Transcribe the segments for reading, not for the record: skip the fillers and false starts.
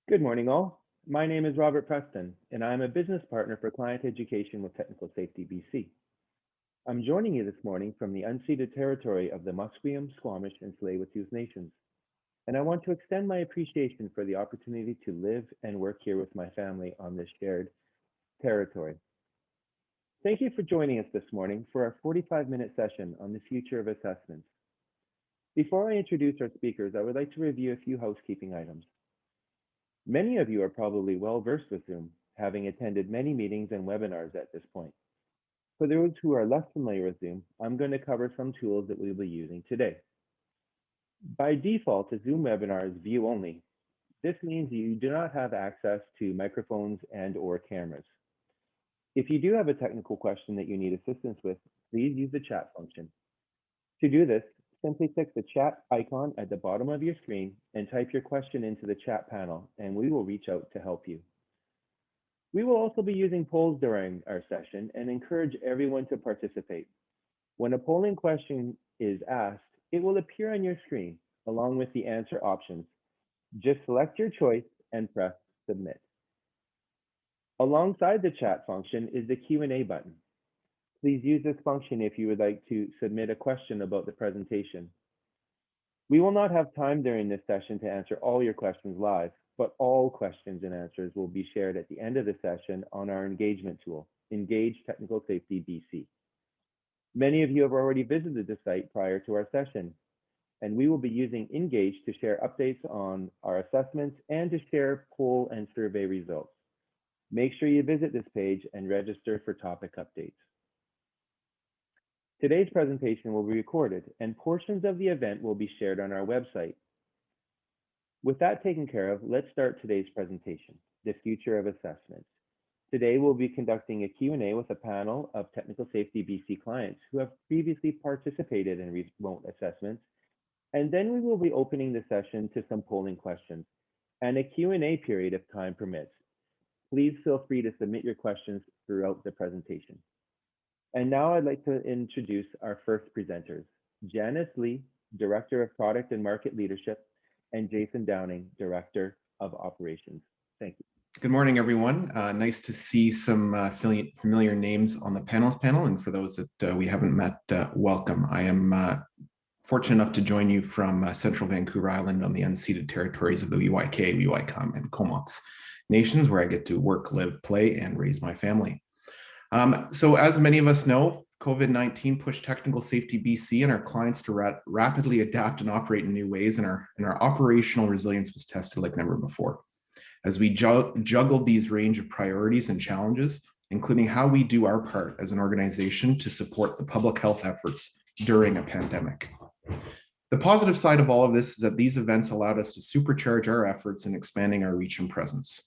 Good morning, all. My name is Robert Preston, and I'm a business partner for client education with Technical Safety BC. I'm joining you this morning from the unceded territory of the Musqueam, Squamish, and Tsleil-Waututh Nations, and I want to extend my appreciation for the opportunity to live and work here with my family on this shared territory. Thank you for joining us this morning for our 45-minute session on the future of assessments. Before I introduce our speakers, I would like to review a few housekeeping items. Many of you are probably well versed with Zoom, having attended many meetings and webinars at this point. For those who are less familiar with Zoom, I'm going to cover some tools that we'll be using today. By default, a Zoom webinar is view only. This means you do not have access to microphones and/or cameras. If you do have a technical question that you need assistance with, please use the chat function. To do this, simply click the chat icon at the bottom of your screen and type your question into the chat panel, and we will reach out to help you. We will also be using polls during our session and encourage everyone to participate. When a polling question is asked, it will appear on your screen along with the answer options. Just select your choice and press submit. Alongside the chat function is the Q&A button. Please use this function if you would like to submit a question about the presentation. We will not have time during this session to answer all your questions live, but all questions and answers will be shared at the end of the session on our engagement tool, Engage Technical Safety BC. Many of you have already visited the site prior to our session, and we will be using Engage to share updates on our assessments and to share poll and survey results. Make sure you visit this page and register for topic updates. Today's presentation will be recorded and portions of the event will be shared on our website. With that taken care of, let's start today's presentation, the future of assessments. Today we'll be conducting a Q&A with a panel of Technical Safety BC clients who have previously participated in remote assessments, and then we will be opening the session to some polling questions and a Q&A period if time permits. Please feel free to submit your questions throughout the presentation. And now I'd like to introduce our first presenters, Janice Lee, Director of Product and Market Leadership, and Jason Downing, Director of Operations. Thank you. Good morning, everyone. Nice to see some familiar names on the panel. And for those that we haven't met, welcome. I am fortunate enough to join you from central Vancouver Island on the unceded territories of the Wiyake, Wiwaikum, and Comox nations, where I get to work, live, play, and raise my family. So as many of us know, COVID-19 pushed Technical Safety BC and our clients to rapidly adapt and operate in new ways, and our operational resilience was tested like never before. As we juggled these range of priorities and challenges, including how we do our part as an organization to support the public health efforts during a pandemic. The positive side of all of this is that these events allowed us to supercharge our efforts in expanding our reach and presence.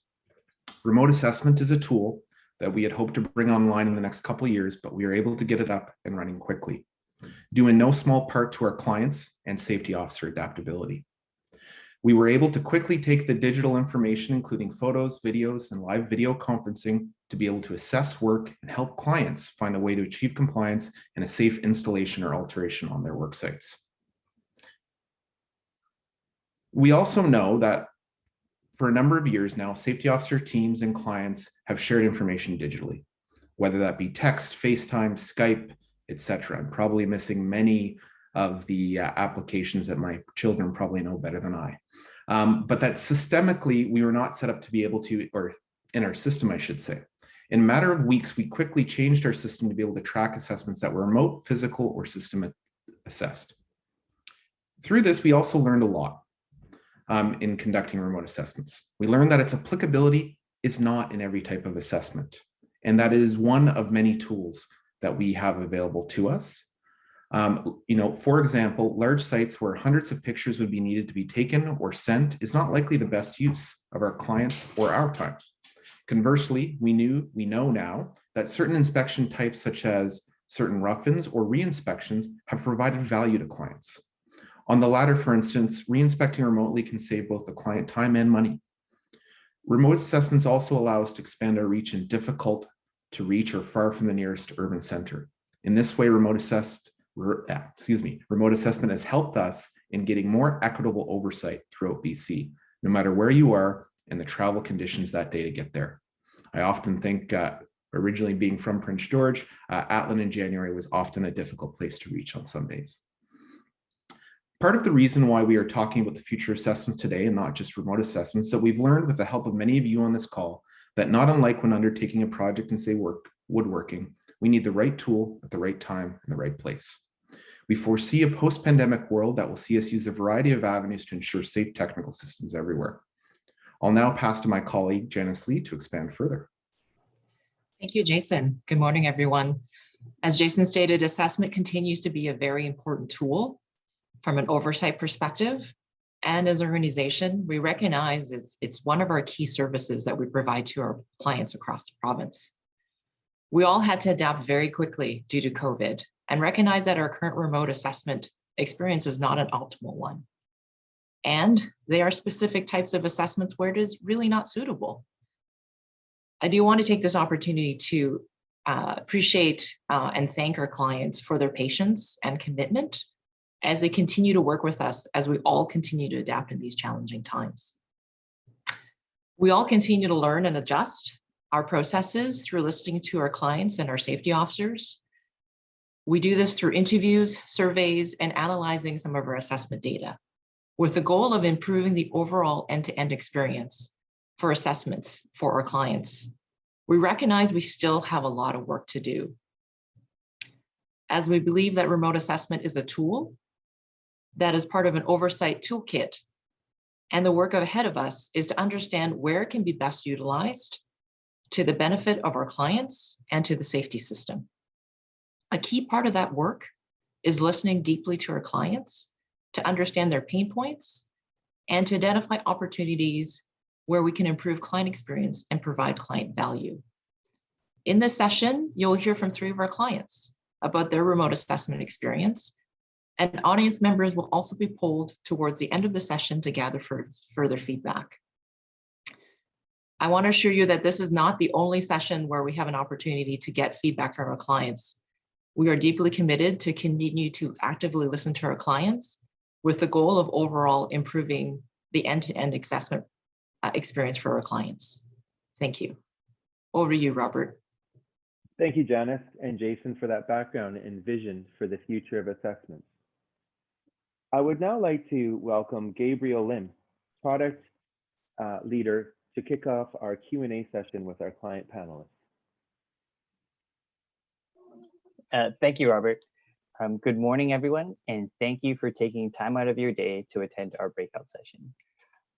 Remote assessment is a tool that we had hoped to bring online in the next couple of years, but we were able to get it up and running quickly, due in no small part to our clients and safety officer adaptability. We were able to quickly take the digital information, including photos, videos, and live video conferencing, to be able to assess work and help clients find a way to achieve compliance and a safe installation or alteration on their work sites. We also know that for a number of years now, safety officer teams and clients have shared information digitally, whether that be text, FaceTime, Skype, etc. I'm probably missing many of the applications that my children probably know better than I. But that systemically, we were not set up to be able to, or in our system, I should say. In a matter of weeks, we quickly changed our system to be able to track assessments that were remote, physical, or system assessed. Through this, we also learned a lot in conducting remote assessments. We learned that its applicability is not in every type of assessment, and that is one of many tools that we have available to us. For example, large sites where hundreds of pictures would be needed to be taken or sent is not likely the best use of our clients or our time. Conversely, we know now that certain inspection types, such as certain rough-ins or re-inspections, have provided value to clients. On the latter, for instance, re-inspecting remotely can save both the client time and money. Remote assessments also allow us to expand our reach in difficult to reach or far from the nearest urban center. In this way, remote assessment has helped us in getting more equitable oversight throughout BC, no matter where you are and the travel conditions that day to get there. I often think, originally being from Prince George, Atlin in January was often a difficult place to reach on some days. Part of the reason why we are talking about the future assessments today and not just remote assessments, that we've learned with the help of many of you on this call, that not unlike when undertaking a project in, say, woodworking, we need the right tool at the right time in the right place. We foresee a post-pandemic world that will see us use a variety of avenues to ensure safe technical systems everywhere. I'll now pass to my colleague, Janice Lee, to expand further. Thank you, Jason. Good morning, everyone. As Jason stated, assessment continues to be a very important tool from an oversight perspective. And as an organization, we recognize it's one of our key services that we provide to our clients across the province. We all had to adapt very quickly due to COVID and recognize that our current remote assessment experience is not an optimal one. And there are specific types of assessments where it is really not suitable. I do want to take this opportunity to appreciate and thank our clients for their patience and commitment as they continue to work with us as we all continue to adapt in these challenging times. We all continue to learn and adjust our processes through listening to our clients and our safety officers. We do this through interviews, surveys, and analyzing some of our assessment data with the goal of improving the overall end-to-end experience for assessments for our clients. We recognize we still have a lot of work to do, as we believe that remote assessment is a tool that is part of an oversight toolkit. And the work ahead of us is to understand where it can be best utilized to the benefit of our clients and to the safety system. A key part of that work is listening deeply to our clients to understand their pain points and to identify opportunities where we can improve client experience and provide client value. In this session, you'll hear from 3 of our clients about their remote assessment experience, and audience members will also be polled towards the end of the session to gather further feedback. I want to assure you that this is not the only session where we have an opportunity to get feedback from our clients. We are deeply committed to continue to actively listen to our clients with the goal of overall improving the end-to-end assessment experience for our clients. Thank you. Over to you, Robert. Thank you, Janice and Jason, for that background and vision for the future of assessments. I would now like to welcome Gabriel Lim, product leader, to kick off our Q&A session with our client panelists. Thank you, Robert. Good morning, everyone, and thank you for taking time out of your day to attend our breakout session.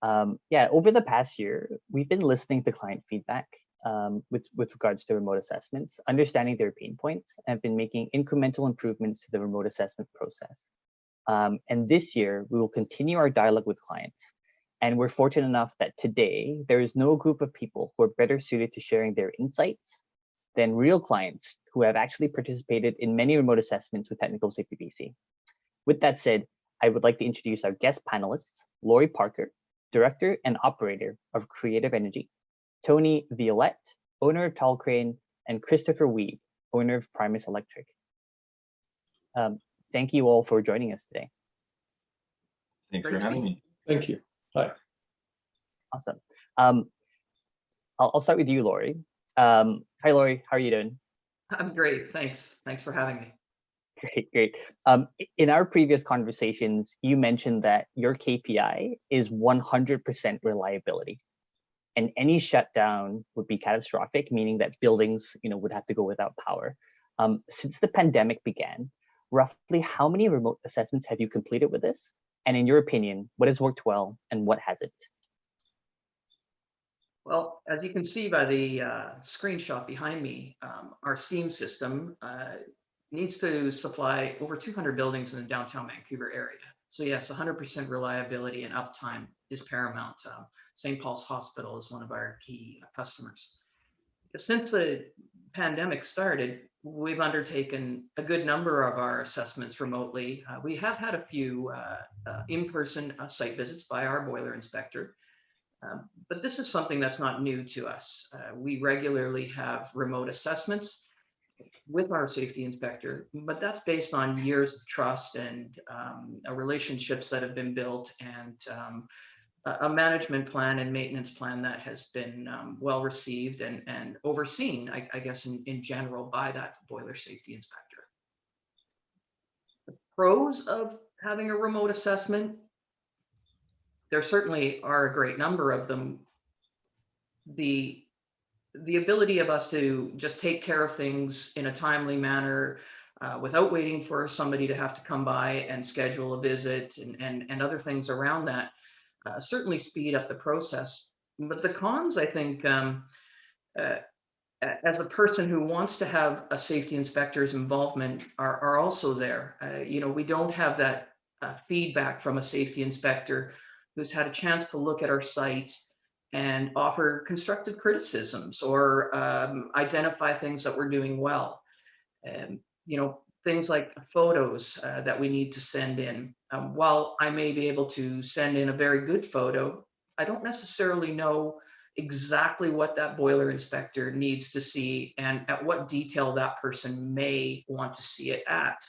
Over the past year, we've been listening to client feedback with regards to remote assessments, understanding their pain points, and have been making incremental improvements to the remote assessment process. And this year, we will continue our dialogue with clients. And we're fortunate enough that today, there is no group of people who are better suited to sharing their insights than real clients who have actually participated in many remote assessments with Technical Safety BC. With that said, I would like to introduce our guest panelists, Lori Parker, Director and Operator of Creative Energy, Tony Violette, owner of Tall Crane, and Christopher Weed, owner of Primus Electric. Thank you all for joining us today. Thanks for having me. Thank you. Hi. Awesome. I'll start with you, Lori. Hi, Lori. How are you doing? I'm great. Thanks. Thanks for having me. Great. In our previous conversations, you mentioned that your KPI is 100% reliability, and any shutdown would be catastrophic, meaning that buildings, would have to go without power. Since the pandemic began, roughly how many remote assessments have you completed with this? And in your opinion, what has worked well and what hasn't? Well, as you can see by the screenshot behind me, our STEAM system needs to supply over 200 buildings in the downtown Vancouver area. So yes, 100% reliability and uptime is paramount. St. Paul's Hospital is one of our key customers. Since the pandemic started, we've undertaken a good number of our assessments remotely. We have had a few in-person site visits by our boiler inspector, but this is something that's not new to us. We regularly have remote assessments with our safety inspector, but that's based on years of trust and relationships that have been built and a management plan and maintenance plan that has been well received and overseen, I guess, in general by that boiler safety inspector. The pros of having a remote assessment, there certainly are a great number of them. The ability of us to just take care of things in a timely manner without waiting for somebody to have to come by and schedule a visit and other things around that certainly speed up the process. But the cons, I think, as a person who wants to have a safety inspector's involvement are also there. We don't have that feedback from a safety inspector who's had a chance to look at our site and offer constructive criticisms or identify things that we're doing well. And, things like photos that we need to send in. While I may be able to send in a very good photo, I don't necessarily know exactly what that boiler inspector needs to see and at what detail that person may want to see it at.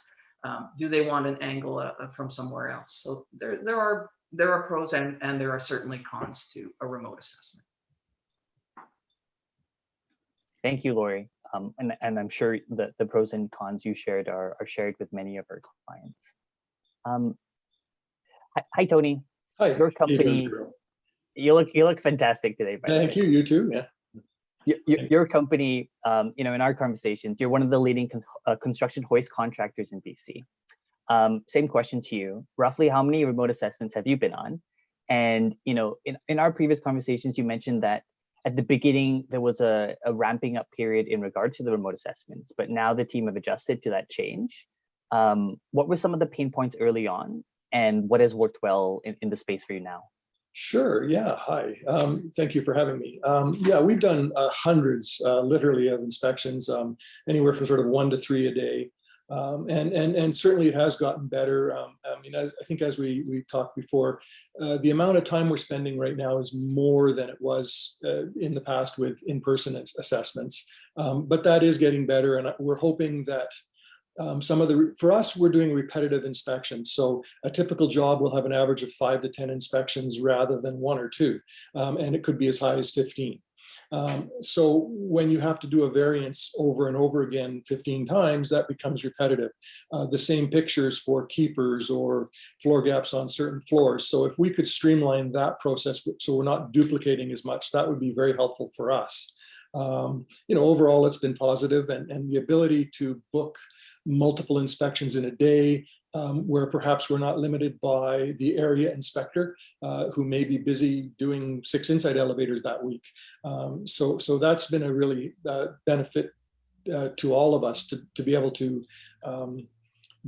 Do they want an angle from somewhere else? So there are pros and there are certainly cons to a remote assessment. Thank you, Lori. And I'm sure that the pros and cons you shared are shared with many of our clients. Hi, Tony. Hi. Your company, you look fantastic today. By Thank you. You too. Yeah. Your company, in our conversations, you're one of the leading construction hoist contractors in BC. Same question to you. Roughly how many remote assessments have you been on? And, in our previous conversations, you mentioned that at the beginning, there was a ramping up period in regard to the remote assessments, but now the team have adjusted to that change. What were some of the pain points early on, and what has worked well in the space for you now? Sure. Yeah. Hi. Thank you for having me. Yeah, we've done hundreds, literally, of inspections, anywhere from sort of 1 to 3 a day. And certainly it has gotten better. I think as we talked before, the amount of time we're spending right now is more than it was in the past with in-person assessments. But that is getting better, and we're hoping that for us, we're doing repetitive inspections. So a typical job will have an average of 5 to 10 inspections rather than 1 or 2, and it could be as high as 15. So when you have to do a variance over and over again 15 times, that becomes repetitive. The same pictures for keepers or floor gaps on certain floors. So if we could streamline that process so we're not duplicating as much, that would be very helpful for us. Overall, it's been positive, and the ability to book multiple inspections in a day, where perhaps we're not limited by the area inspector who may be busy doing 6 inside elevators that week. So that's been a really benefit to all of us to be able to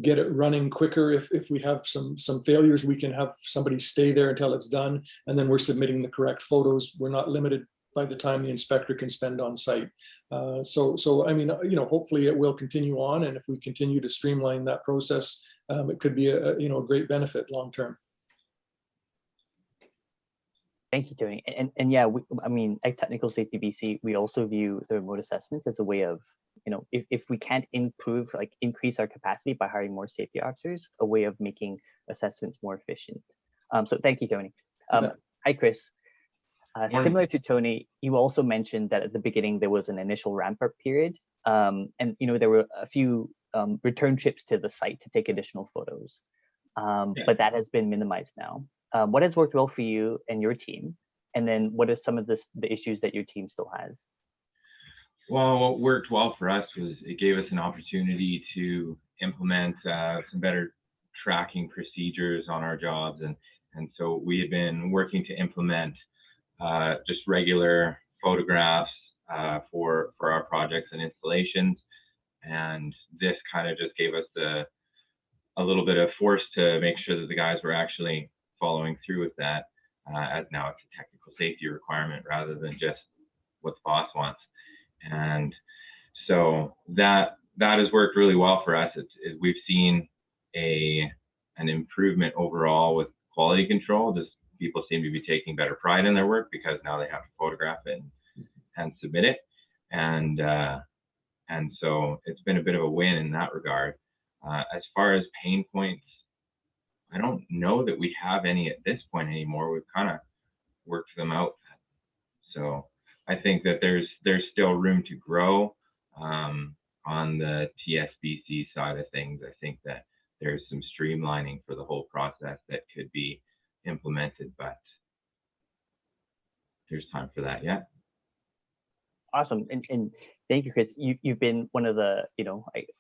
get it running quicker. If we have some failures, we can have somebody stay there until it's done, and then we're submitting the correct photos. We're not limited by the time the inspector can spend on site. Hopefully it will continue on, and if we continue to streamline that process, it could be a great benefit long term. Thank you, Tony. And yeah, at Technical Safety BC, we also view the remote assessments as a way of, if we can't increase our capacity by hiring more safety officers, a way of making assessments more efficient. So thank you, Tony. Hi, Chris. Similar to Tony, you also mentioned that at the beginning there was an initial ramp-up period, and there were a few return trips to the site to take additional photos, but that has been minimized now. What has worked well for you and your team, and then what are some of the issues that your team still has? Well, what worked well for us was it gave us an opportunity to implement some better tracking procedures on our jobs, and so we had been working to implement just regular photographs for our projects and installations, and this kind of just gave us a little bit of force to make sure that the guys were actually following through with that, as now it's a technical safety requirement rather than just what the boss wants. And so that has worked really well for us. We've seen an improvement overall with quality control. Just people seem to be taking better pride in their work because now they have to photograph it and submit it. And so it's been a bit of a win in that regard. As far as pain points, I don't know that we have any at this point anymore. We've kind of worked them out. So I think that there's still room to grow on the TSBC side of things. I think that there's some streamlining for the whole process that could be implemented, but there's time for that yet. Awesome. And thank you, Chris. You've been one of the,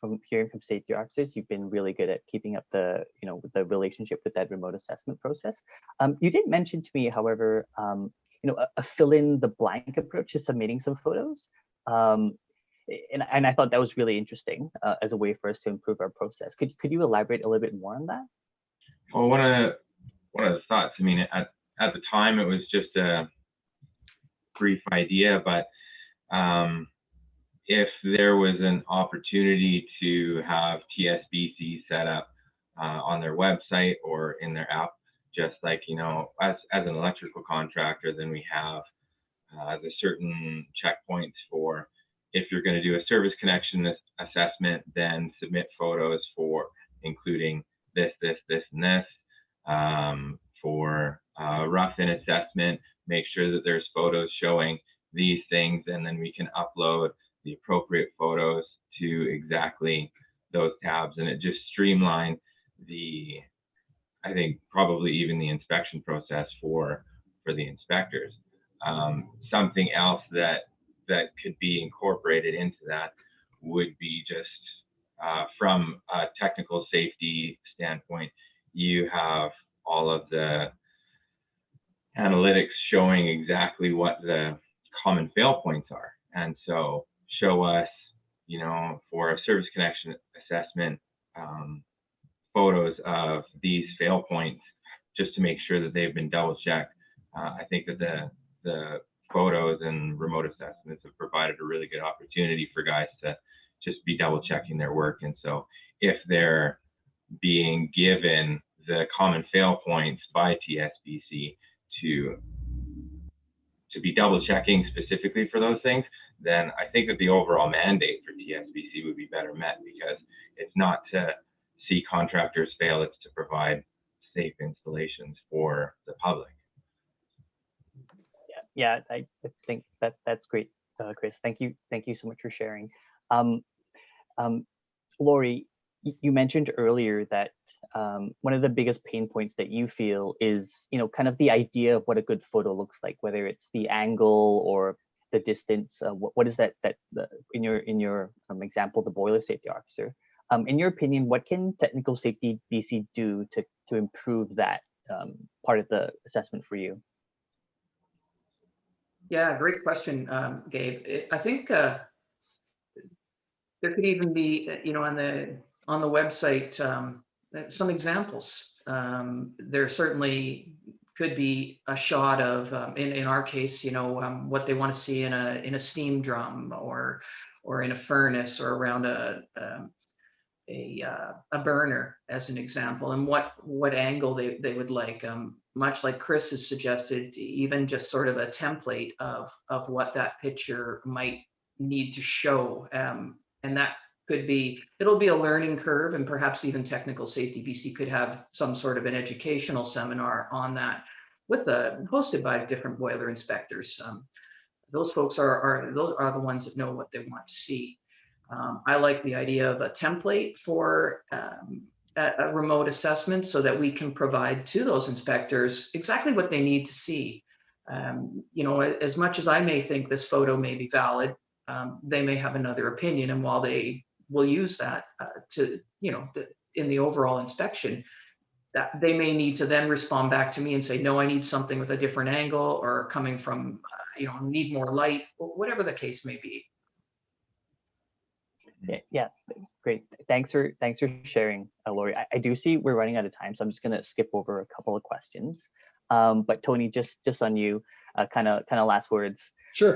from hearing from safety officers, you've been really good at keeping up the, the relationship with that remote assessment process. You did mention to me, however, a fill in the blank approach to submitting some photos. And I thought that was really interesting as a way for us to improve our process. Could you elaborate a little bit more on that? Well, one of the thoughts, I mean, at the time it was just a brief idea, but if there was an opportunity to have TSBC set up on their website or in their app, just like, as an electrical contractor, then we have the certain checkpoints for if you're going to do a service connection assessment, then submit photos for including this, and this. For rough-in assessment, make sure that there's photos showing these things, and then we can upload the appropriate photos to exactly those tabs, and it just streamlined I think probably even the inspection process for the inspectors. Something else that could be incorporated into that would be just from a technical safety standpoint, you have all of the analytics showing exactly what the common fail points are. And so show us, for a service connection assessment, photos of these fail points just to make sure that they've been double checked. I think that the photos and remote assessments have provided a really good opportunity for guys to just be double checking their work. And so if they're being given the common fail points by TSBC to be double checking specifically for those things, then I think that the overall mandate for TSBC would be better met, because it's not to see contractors fail, it's to provide safe installations for the public. Yeah, I think that's great, Chris. Thank you so much for sharing. Lori, you mentioned earlier that one of the biggest pain points that you feel is, kind of the idea of what a good photo looks like, whether it's the angle or the distance. What is that in your example, the boiler safety officer? In your opinion, what can Technical Safety BC do to improve that part of the assessment for you? Yeah, great question, Gabe. I think there could even be, on the website, some examples. There certainly could be a shot of, in our case, what they want to see in a steam drum or in a furnace or around a burner, as an example, and what angle they would like. Much like Chris has suggested, even just sort of a template of what that picture might need to show, and that it'll be a learning curve, and perhaps even Technical Safety BC could have some sort of an educational seminar on that hosted by different boiler inspectors. Those folks are the ones that know what they want to see. I like the idea of a template for a remote assessment, so that we can provide to those inspectors exactly what they need to see. As much as I may think this photo may be valid, they may have another opinion, and while they will use that in the overall inspection, that they may need to then respond back to me and say, no, I need something with a different angle, or coming from, need more light, whatever the case may be. Yeah, great. Thanks for sharing, Lori. I do see we're running out of time, so I'm just going to skip over a couple of questions. But Tony, just on you, kind of last words. Sure.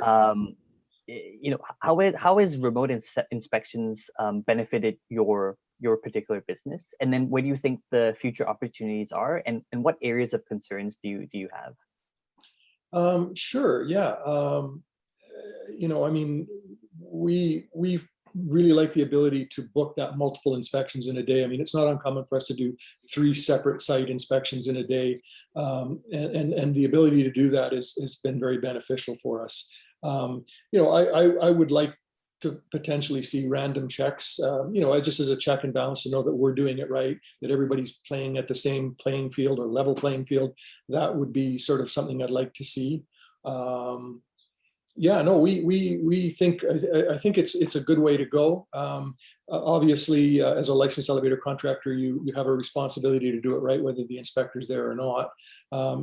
How has remote inspections benefited your particular business? And then where do you think the future opportunities are, and what areas of concerns do you have? Sure. Yeah. I mean, we've really like the ability to book that multiple inspections in a day. I mean, it's not uncommon for us to do 3 separate site inspections in a day. And the ability to do that has been very beneficial for us. You know, I would like to potentially see random checks, you know, just as a check and balance to know that we're doing it right, that everybody's playing at the same playing field or level playing field. That would be sort of something I'd like to see. Yeah, no, we think, I think it's a good way to go. Obviously, as a licensed elevator contractor, you have a responsibility to do it right, whether the inspector's there or not.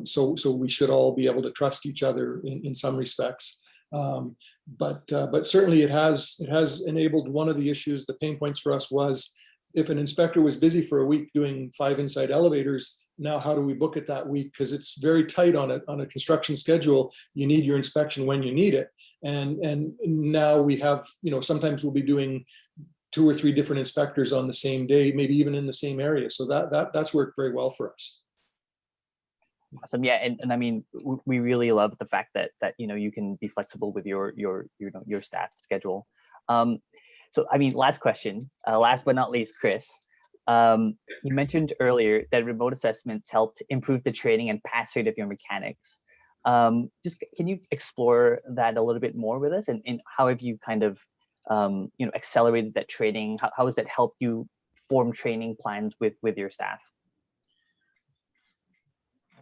So we should all be able to trust each other in some respects. But certainly it has enabled one of the issues. The pain points for us was if an inspector was busy for a week doing 5 inside elevators, now how do we book it that week? Because it's very tight on a construction schedule. You need your inspection when you need it. And now we have, you know, sometimes we'll be doing 2 or 3 different inspectors on the same day, maybe even in the same area. So that's worked very well for us. Awesome. Yeah, and I mean, we really love the fact that you know, you can be flexible with your staff schedule. So I mean, last question, last but not least, Chris. You mentioned earlier that remote assessments helped improve the training and pass rate of your mechanics. Just can you explore that a little bit more with us, and how have you kind of you know, accelerated that training? How has that helped you form training plans with your staff?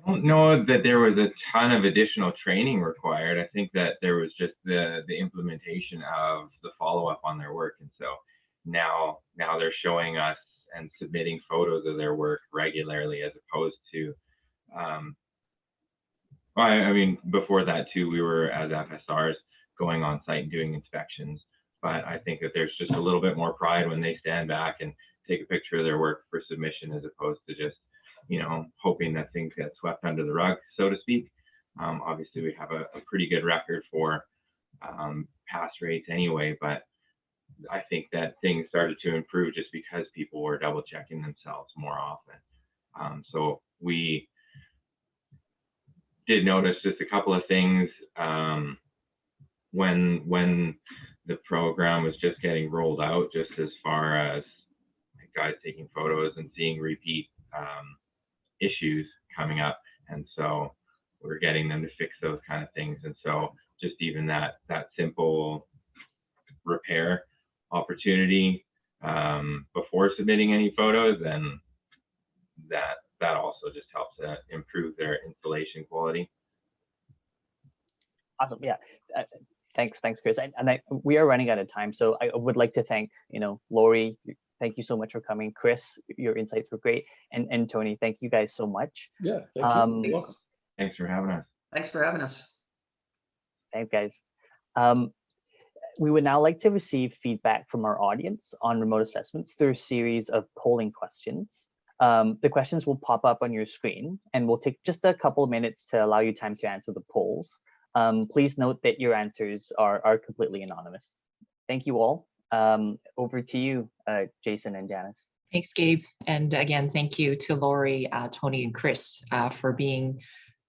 I don't know that there was a ton of additional training required. I think that there was just the implementation of the follow-up on their work. And so now they're showing us and submitting photos of their work regularly, as opposed to, I mean, before that too, we were as FSRs going on site and doing inspections. But I think that there's just a little bit more pride when they stand back and take a picture of their work for submission, as opposed to just, you know, hoping that things get swept under the rug, so to speak. Obviously, we have a pretty good record for pass rates anyway, but I think that things started to improve just because people were double checking themselves more often. So we did notice just a couple of things when the program was just getting rolled out, just as far as guys taking photos and seeing repeat issues coming up. And so we're getting them to fix those kind of things. And so just even that simple repair opportunity before submitting any photos, and that also just helps improve their installation quality. Awesome. Yeah. Thanks, Chris. And we are running out of time, so I would like to thank, you know, Lori. Thank you so much for coming. Chris, your insights were great. And Tony, thank you guys so much. Yeah, thank you. Thanks. Thanks for having us. Thanks for having us. Thanks, guys. We would now like to receive feedback from our audience on remote assessments through a series of polling questions. The questions will pop up on your screen, and we'll take just a couple of minutes to allow you time to answer the polls. Please note that your answers are completely anonymous. Thank you all. Over to you, Jason and Janice. Thanks, Gabe. And again, thank you to Lori, Tony, and Chris for being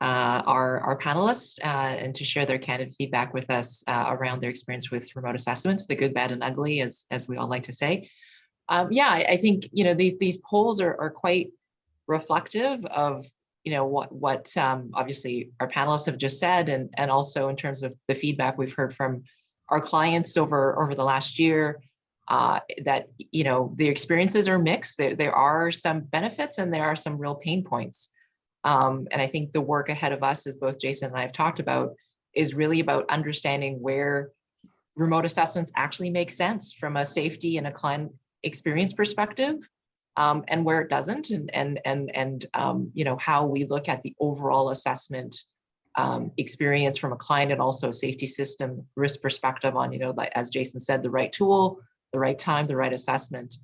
our panelists and to share their candid feedback with us around their experience with remote assessments, the good, bad, and ugly, as we all like to say. Yeah, I think, you know, these polls are quite reflective of, you know, what obviously our panelists have just said, and also in terms of the feedback we've heard from our clients over the last year, that, you know, the experiences are mixed. There are some benefits and there are some real pain points. And I think the work ahead of us, as both Jason and I have talked about, is really about understanding where remote assessments actually make sense from a safety and a client experience perspective, and where it doesn't, and you know, how we look at the overall assessment experience from a client and also safety system risk perspective on, you know, like as Jason said, the right tool, the right time, the right assessment.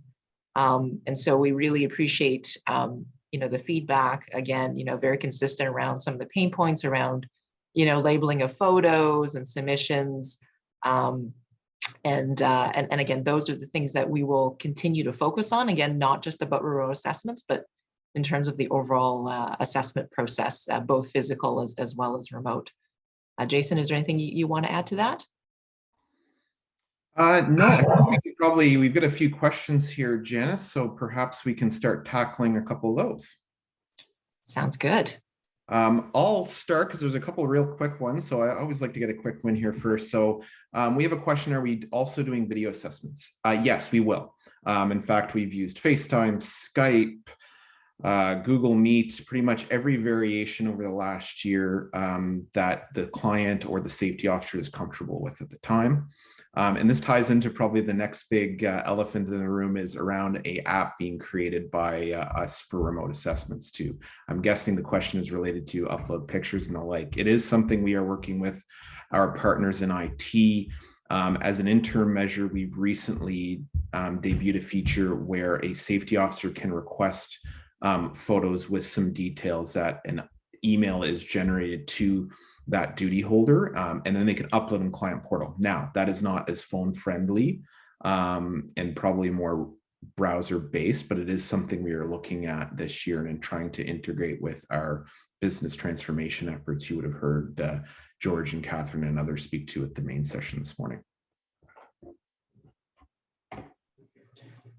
And so we really appreciate, you know, the feedback, again, you know, very consistent around some of the pain points around, you know, labeling of photos and submissions. And again, those are the things that we will continue to focus on. Again, not just about remote assessments, but in terms of the overall assessment process, both physical as well as remote. Jason, is there anything you want to add to that? No, I think we could probably, we've got a few questions here, Janice, so perhaps we can start tackling a couple of those. Sounds good. I'll start because there's a couple of real quick ones. So I always like to get a quick one here first. So we have a question. Are we also doing video assessments? Yes, we will. In fact, we've used FaceTime, Skype, Google Meet, pretty much every variation over the last year that the client or the safety officer is comfortable with at the time. And this ties into probably the next big elephant in the room is around a app being created by us for remote assessments too. I'm guessing the question is related to upload pictures and the like. It is something we are working with our partners in IT. As an interim measure, we've recently debuted a feature where a safety officer can request photos with some details that an email is generated to that duty holder, and then they can upload in client portal. Now, that is not as phone friendly and probably more browser based, but it is something we are looking at this year and trying to integrate with our business transformation efforts. You would have heard George and Catherine and others speak to at the main session this morning.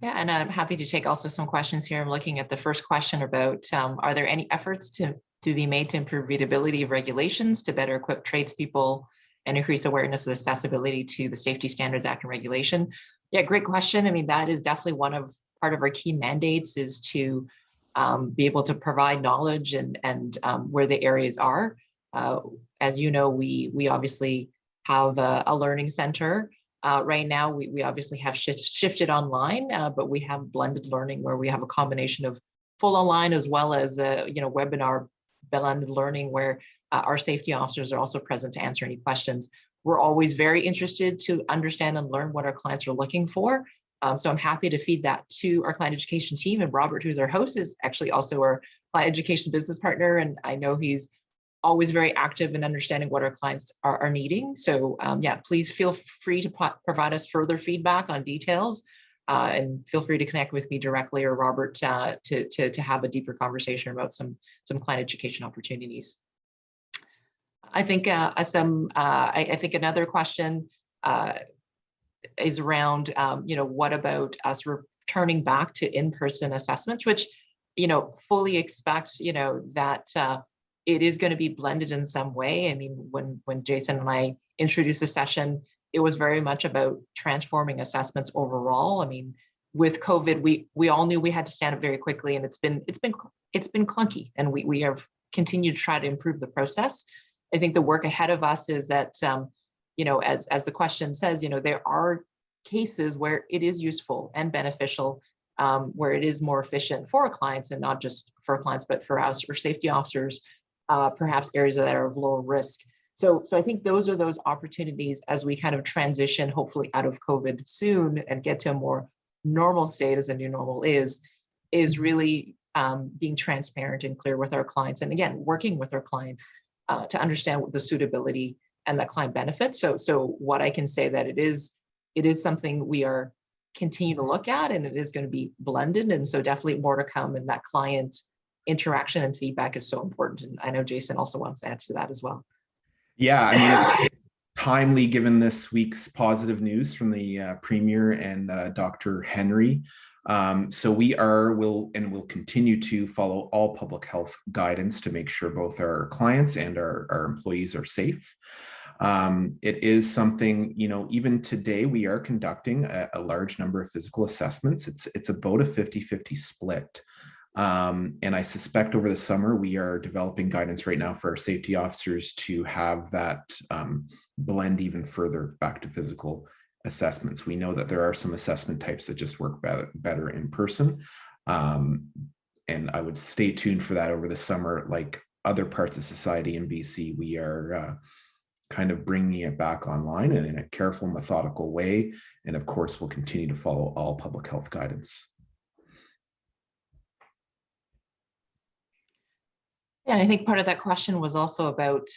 Yeah, and I'm happy to take also some questions here. I'm looking at the first question about, are there any efforts to be made to improve readability of regulations to better equip tradespeople and increase awareness of accessibility to the Safety Standards Act and regulation? Yeah, great question. I mean, that is definitely part of our key mandates is to be able to provide knowledge and where the areas are. As you know, we obviously have a learning center. Right now, we obviously have shifted online, but we have blended learning where we have a combination of full online as well as webinar blended learning where our safety officers are also present to answer any questions. We're always very interested to understand and learn what our clients are looking for. So I'm happy to feed that to our client education team. And Robert, who's our host, is actually also our client education business partner. And I know he's always very active in understanding what our clients are needing. So yeah, please feel free to provide us further feedback on details and feel free to connect with me directly or Robert to have a deeper conversation about some client education opportunities. I think I think another question is around, what about us returning back to in-person assessments, which, fully expect, that it is going to be blended in some way. I mean, when Jason and I introduced the session, it was very much about transforming assessments overall. I mean, with COVID, we all knew we had to stand up very quickly, and it's been clunky, and we have continued to try to improve the process. I think the work ahead of us is that, as the question says, there are cases where it is useful and beneficial, where it is more efficient for our clients, and not just for our clients, but for us or safety officers, perhaps areas that are of lower risk. So I think those are those opportunities as we kind of transition, hopefully out of COVID soon and get to a more normal state as the new normal is really being transparent and clear with our clients. And again, working with our clients to understand what the suitability and the client benefits. So what I can say that it is something we are continue to look at, and it is going to be blended. And so definitely more to come, and that client interaction and feedback is so important. And I know Jason also wants to add to that as well. Yeah, I mean, it's timely given this week's positive news from the Premier and Dr. Henry. So we will continue to follow all public health guidance to make sure both our clients and our employees are safe. It is something, even today we are conducting a large number of physical assessments. It's about a 50-50 split. And I suspect over the summer, we are developing guidance right now for our safety officers to have that blend even further back to physical assessments. We know that there are some assessment types that just work better in person. And I would stay tuned for that over the summer. Like other parts of society in BC, we are kind of bringing it back online and in a careful, methodical way. And of course, we'll continue to follow all public health guidance. Yeah, and I think part of that question was also about,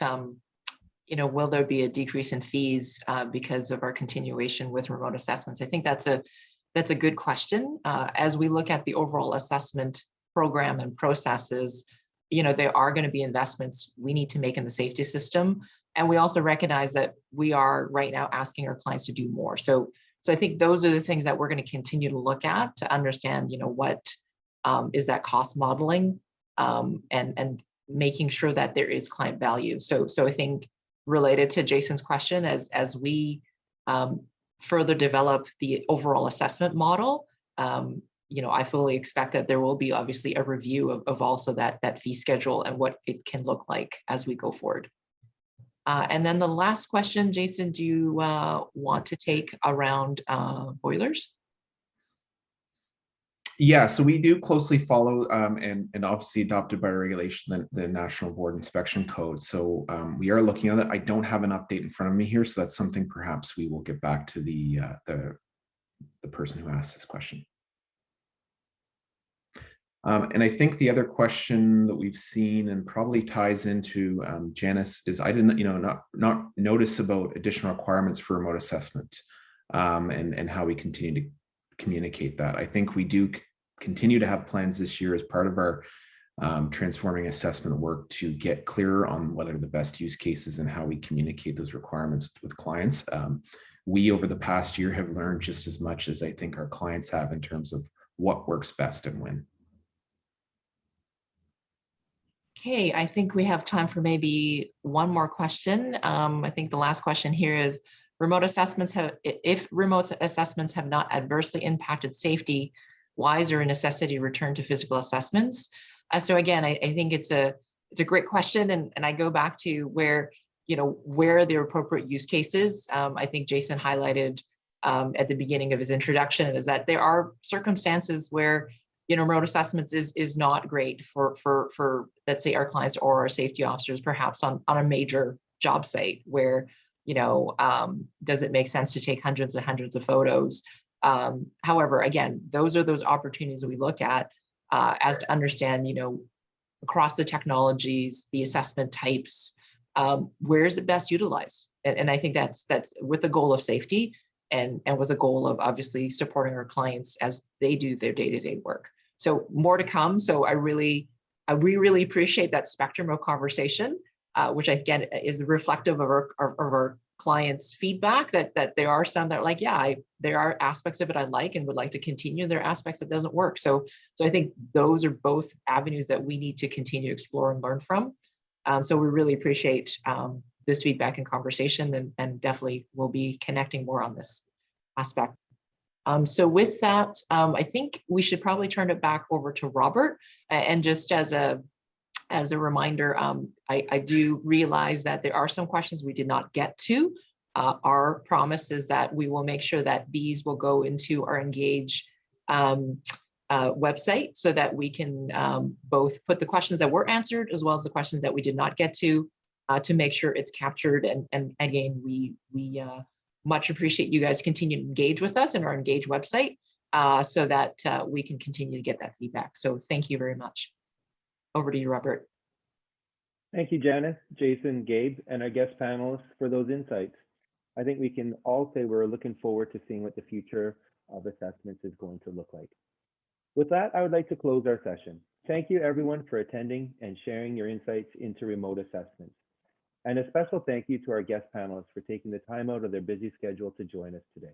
will there be a decrease in fees because of our continuation with remote assessments? I think that's a good question. As we look at the overall assessment program and processes, there are going to be investments we need to make in the safety system. And we also recognize that we are right now asking our clients to do more. So So I think those are the things that we're going to continue to look at to understand, what is that cost modeling, and making sure that there is client value. So I think related to Jason's question, as we further develop the overall assessment model, I fully expect that there will be obviously a review of also that fee schedule and what it can look like as we go forward. And then the last question, Jason, do you want to take around boilers? Yeah, so we do closely follow and obviously adopted by regulation the National Board Inspection Code. So we are looking at it. I don't have an update in front of me here, so that's something perhaps we will get back to the person who asked this question. And I think the other question that we've seen and probably ties into Janice is I didn't, not notice about additional requirements for remote assessment and how we continue to communicate that. I think we do continue to have plans this year as part of our transforming assessment work to get clearer on what are the best use cases and how we communicate those requirements with clients. We, over the past year, have learned just as much as I think our clients have in terms of what works best and when. Okay, I think we have time for maybe one more question. I think the last question here is, if remote assessments have not adversely impacted safety, why is there a necessity to return to physical assessments? So again, I think it's a great question, and I go back to where are the appropriate use cases. I think Jason highlighted at the beginning of his introduction is that there are circumstances where remote assessments is not great for let's say our clients or our safety officers, perhaps on a major job site where does it make sense to take hundreds and hundreds of photos? However, again, those are those opportunities that we look at as to understand, across the technologies, the assessment types, where is it best utilized? And I think that's with the goal of safety and with the goal of obviously supporting our clients as they do their day-to-day work. So more to come. So we really appreciate that spectrum of conversation, which again is reflective of our clients' feedback that there are some that are like, there are aspects of it I like and would like to continue. There are aspects that doesn't work. So I think those are both avenues that we need to continue to explore and learn from. So we really appreciate this feedback and conversation, and definitely will be connecting more on this aspect. So with that, I think we should probably turn it back over to Robert. And just as a reminder, I do realize that there are some questions we did not get to. Our promise is that we will make sure that these will go into our Engage website so that we can both put the questions that were answered as well as the questions that we did not get to make sure it's captured. And again, we much appreciate you guys continue to engage with us in our Engage website so that we can continue to get that feedback. So thank you very much. Over to you, Robert. Thank you, Janice, Jason, Gabe, and our guest panelists for those insights. I think we can all say we're looking forward to seeing what the future of assessments is going to look like. With that, I would like to close our session. Thank you everyone for attending and sharing your insights into remote assessments. And a special thank you to our guest panelists for taking the time out of their busy schedule to join us today.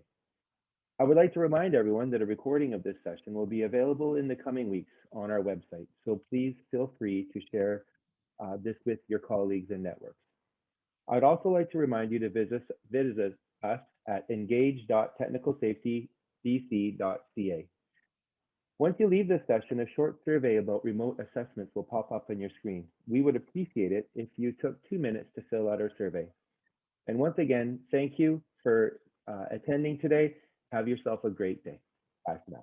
I would like to remind everyone that a recording of this session will be available in the coming weeks on our website. So please feel free to share this with your colleagues and networks. I'd also like to remind you to visit us at engage.technicalsafetybc.ca. Once you leave this session, a short survey about remote assessments will pop up on your screen. We would appreciate it if you took 2 minutes to fill out our survey. And once again, thank you for attending today. Have yourself a great day. Bye for now.